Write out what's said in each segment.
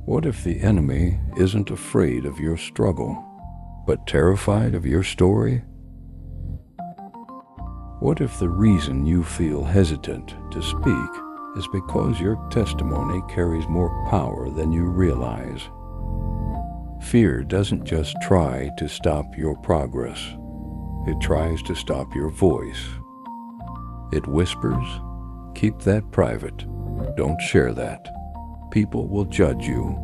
What if the enemy isn't afraid of your struggle, but terrified of your story? What if the reason you feel hesitant to speak is because your testimony carries more power than you realize? Fear doesn't just try to stop your progress. It tries to stop your voice. It whispers, "Keep that private. Don't share that. People will judge you."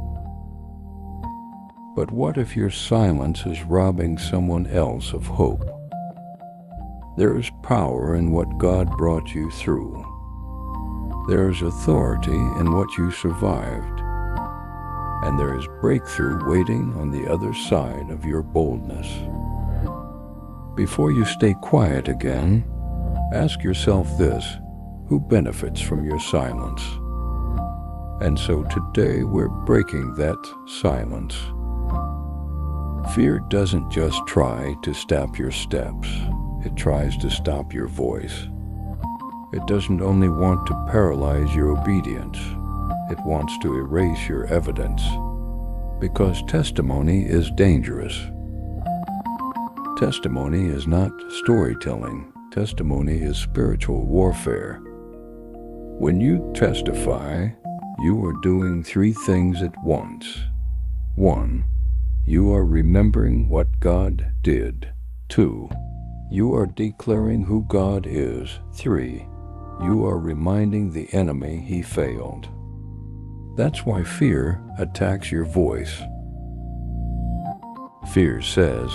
But what if your silence is robbing someone else of hope? There is power in what God brought you through. There is authority in what you survived. And there is breakthrough waiting on the other side of your boldness. Before you stay quiet again, ask yourself this: who benefits from your silence? And so today we're breaking that silence. Fear doesn't just try to stop your steps. It tries to stop your voice. It doesn't only want to paralyze your obedience. It wants to erase your evidence. Because testimony is dangerous. Testimony is not storytelling. Testimony is spiritual warfare. When you testify, you are doing three things at once. 1. You are remembering what God did. 2. You are declaring who God is. 3. You are reminding the enemy he failed. That's why fear attacks your voice. Fear says,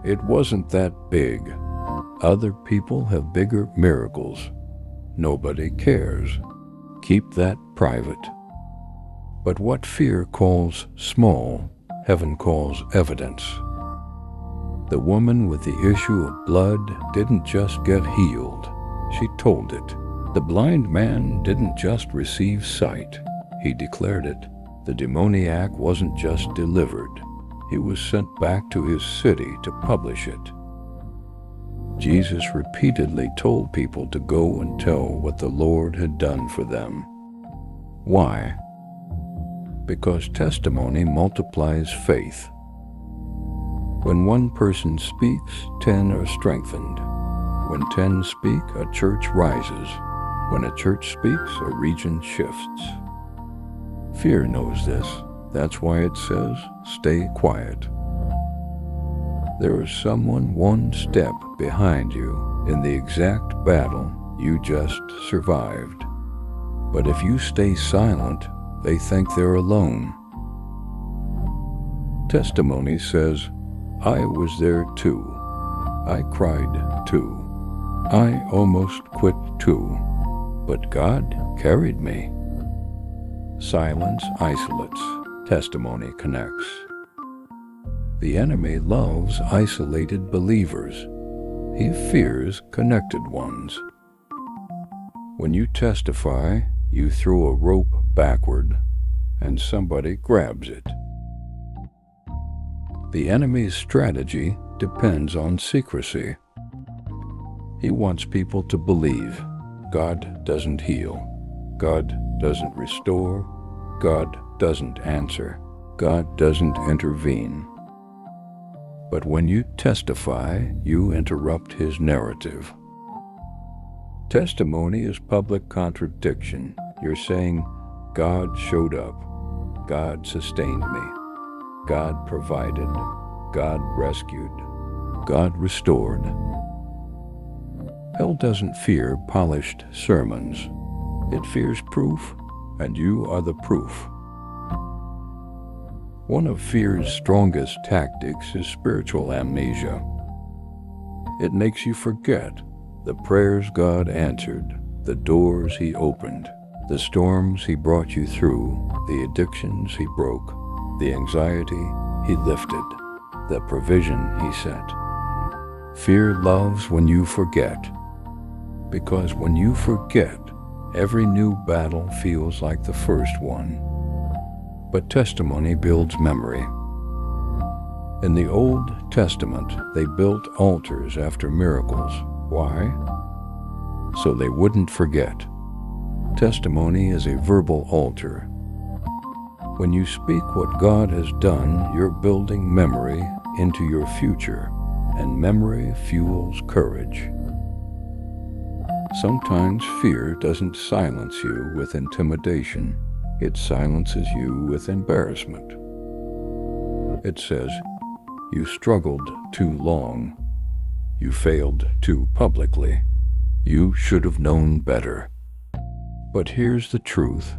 "It wasn't that big. Other people have bigger miracles. Nobody cares. Keep that private." But what fear calls small, heaven calls evidence. The woman with the issue of blood didn't just get healed. She told it. The blind man didn't just receive sight. He declared it. The demoniac wasn't just delivered. He was sent back to his city to publish it. Jesus repeatedly told people to go and tell what the Lord had done for them. Why? Because testimony multiplies faith. When one person speaks, 10 are strengthened. When 10 speak, a church rises. When a church speaks, a region shifts. Fear knows this. That's why it says, "Stay quiet." There is someone one step behind you in the exact battle you just survived. But if you stay silent, they think they're alone. Testimony says, "I was there too. I cried too. I almost quit too. But God carried me." Silence isolates. Testimony connects. The enemy loves isolated believers. He fears connected ones. When you testify, you throw a rope backward, and somebody grabs it. The enemy's strategy depends on secrecy. He wants people to believe God doesn't heal, God doesn't restore, God doesn't answer, God doesn't intervene. But when you testify, you interrupt his narrative. Testimony is public contradiction. You're saying, God showed up, God sustained me, God provided, God rescued, God restored. Hell doesn't fear polished sermons. It fears proof, and you are the proof. One of fear's strongest tactics is spiritual amnesia. It makes you forget the prayers God answered, the doors he opened, the storms he brought you through, the addictions he broke, the anxiety he lifted, the provision he set. Fear loves when you forget, because when you forget, every new battle feels like the first one. But testimony builds memory. In the Old Testament, they built altars after miracles. Why? So they wouldn't forget. Testimony is a verbal altar. When you speak what God has done, you're building memory into your future, and memory fuels courage. Sometimes fear doesn't silence you with intimidation. It silences you with embarrassment. It says, "You struggled too long. You failed too publicly. You should have known better." But here's the truth.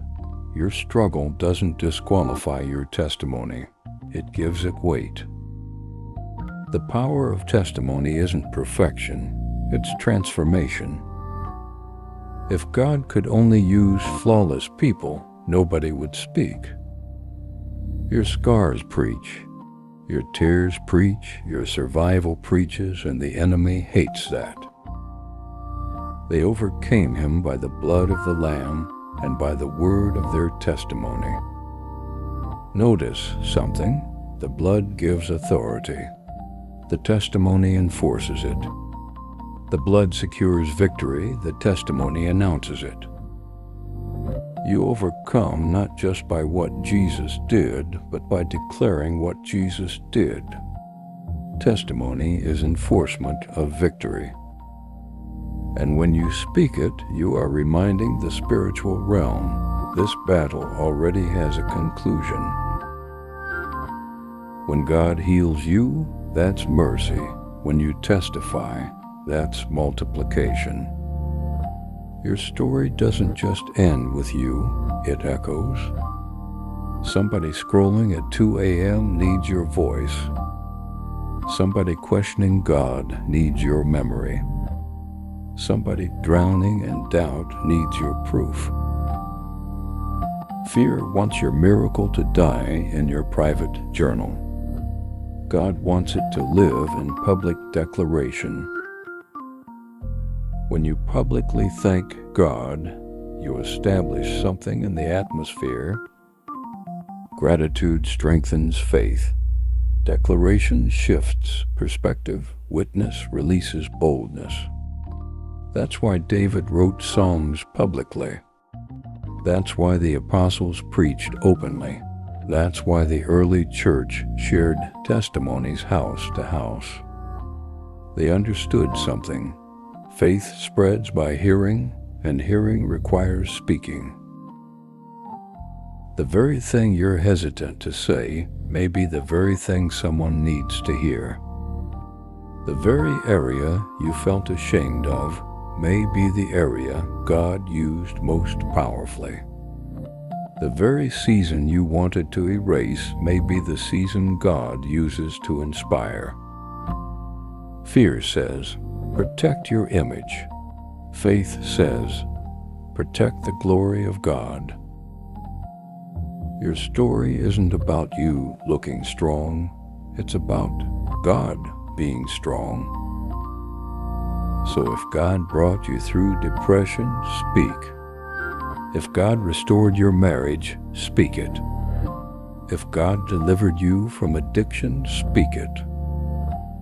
Your struggle doesn't disqualify your testimony. It gives it weight. The power of testimony isn't perfection. It's transformation. If God could only use flawless people, nobody would speak. Your scars preach. Your tears preach. Your survival preaches, and the enemy hates that. They overcame him by the blood of the Lamb and by the word of their testimony. Notice something. The blood gives authority. The testimony enforces it. The blood secures victory. The testimony announces it. You overcome not just by what Jesus did, but by declaring what Jesus did. Testimony is enforcement of victory. And when you speak it, you are reminding the spiritual realm, this battle already has a conclusion. When God heals you, that's mercy. When you testify, that's multiplication. Your story doesn't just end with you, it echoes. Somebody scrolling at 2 a.m. needs your voice. Somebody questioning God needs your memory. Somebody drowning in doubt needs your proof. Fear wants your miracle to die in your private journal. God wants it to live in public declaration. When you publicly thank God, you establish something in the atmosphere. Gratitude strengthens faith. Declaration shifts perspective. Witness releases boldness. That's why David wrote Psalms publicly. That's why the apostles preached openly. That's why the early church shared testimonies house to house. They understood something. Faith spreads by hearing, and hearing requires speaking. The very thing you're hesitant to say may be the very thing someone needs to hear. The very area you felt ashamed of may be the area God used most powerfully. The very season you wanted to erase may be the season God uses to inspire. Fear says, "Protect your image." Faith says, "Protect the glory of God." Your story isn't about you looking strong. It's about God being strong. So if God brought you through depression, speak. If God restored your marriage, speak it. If God delivered you from addiction, speak it.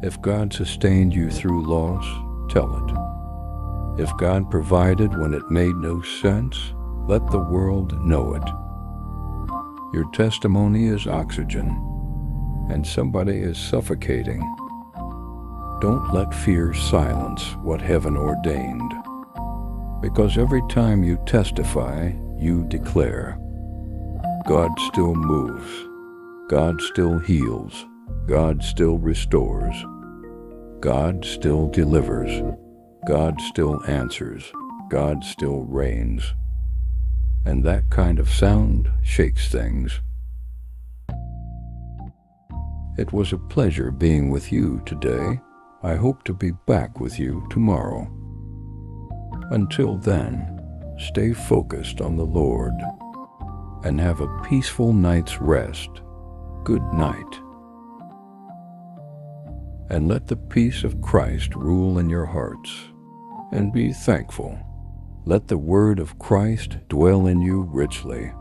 If God sustained you through loss, tell it. If God provided when it made no sense, let the world know it. Your testimony is oxygen, and somebody is suffocating. Don't let fear silence what heaven ordained, because every time you testify, you declare. God still moves. God still heals. God still restores. God still delivers. God still answers. God still reigns. And that kind of sound shakes things. It was a pleasure being with you today. I hope to be back with you tomorrow. Until then, stay focused on the Lord and have a peaceful night's rest. Good night. And let the peace of Christ rule in your hearts, and be thankful. Let the word of Christ dwell in you richly.